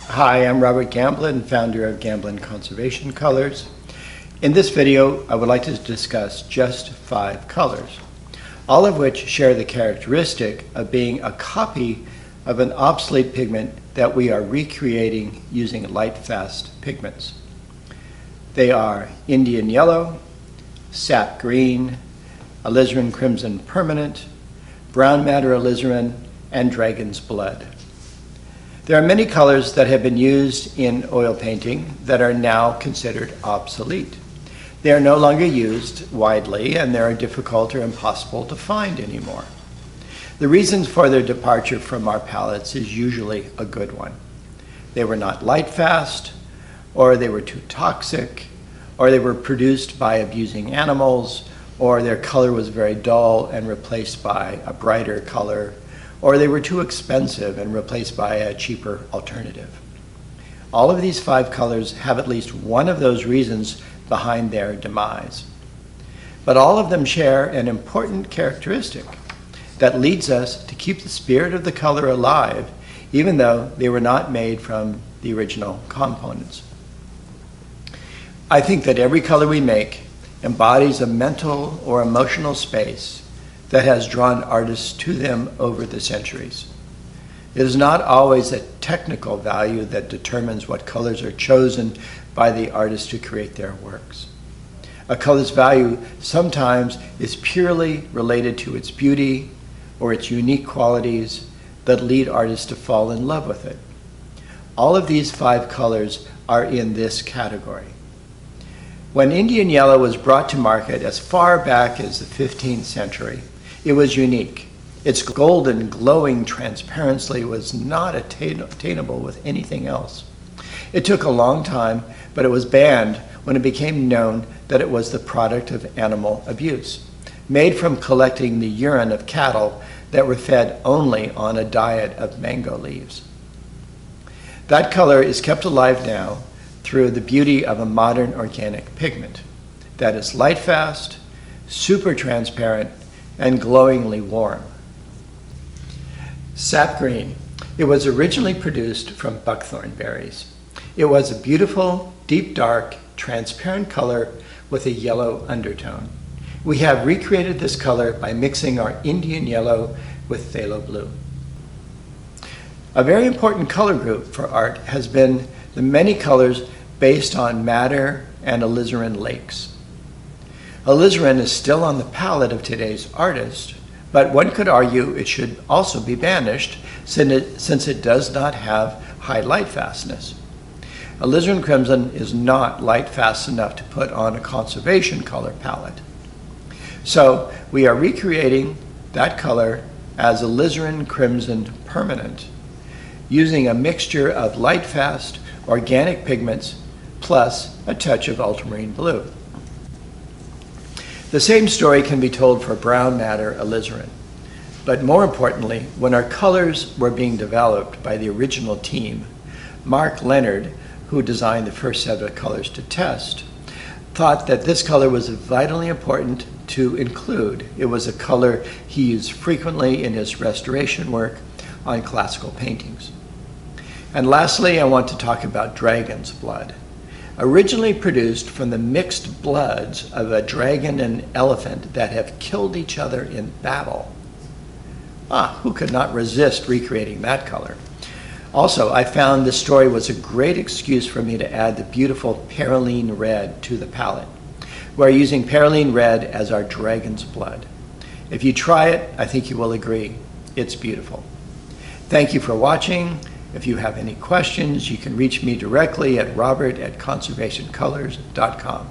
Hi, I'm Robert Gamblin, founder of Gamblin Conservation Colors. In this video, I would like to discuss just 5 colors, all of which share the characteristic of being a copy of an obsolete pigment that we are recreating using Lightfast pigments. They are Indian Yellow, Sap Green, Alizarin Crimson Permanent, Brown Matter Alizarin, and Dragon's Blood. There are many colors that have been used in oil painting that are now considered obsolete. They are no longer used widely, and they are difficult or impossible to find anymore. The reasons for their departure from our palettes is usually a good one. They were not Lightfast, or they were too toxic, or they were produced by abusing animals, or their color was very dull and replaced by a brighter color, or they were too expensive and replaced by a cheaper alternative. All of these 5 colors have at least one of those reasons behind their demise. But all of them share an important characteristic that leads us to keep the spirit of the color alive, even though they were not made from the original components. I think that every color we make embodies a mental or emotional space that has drawn artists to them over the centuries. It is not always a technical value that determines what colors are chosen by the artist to create their works. A color's value sometimes is purely related to its beauty or its unique qualities that lead artists to fall in love with it. All of these 5 colors are in this category. When Indian Yellow was brought to market as far back as the 15th century, it was unique. Its golden, glowing transparency was not attainable with anything else. It took a long time, but it was banned when it became known that it was the product of animal abuse, made from collecting the urine of cattle that were fed only on a diet of mango leaves. That color is kept alive now through the beauty of a modern organic pigment that is Lightfast, super transparent, and glowingly warm. Sap Green. It was originally produced from buckthorn berries. It was a beautiful, deep dark, transparent color with a yellow undertone. We have recreated this color by mixing our Indian Yellow with phthalo blue. A very important color group for art has been the many colors based on madder and alizarin lakes. Alizarin is still on the palette of today's artist, but one could argue it should also be banished since it does not have high light fastness. Alizarin Crimson is not light fast enough to put on a conservation color palette. So we are recreating that color as Alizarin Crimson Permanent, using a mixture of Lightfast organic pigments plus a touch of ultramarine blue. The same story can be told for Brown Matter Alizarin. But more importantly, when our colors were being developed by the original team, Mark Leonard, who designed the first set of colors to test, thought that this color was vitally important to include. It was a color he used frequently in his restoration work on classical paintings. And lastly, I want to talk about Dragon's Blood. Originally produced from the mixed bloods of a dragon and elephant that have killed each other in battle. Who could not resist recreating that color? Also, I found this story was a great excuse for me to add the beautiful Perylene Red to the palette. We're using Perylene Red as our Dragon's Blood. If you try it, I think you will agree. It's beautiful. Thank you for watching. If you have any questions, you can reach me directly at robert@conservationcolors.com.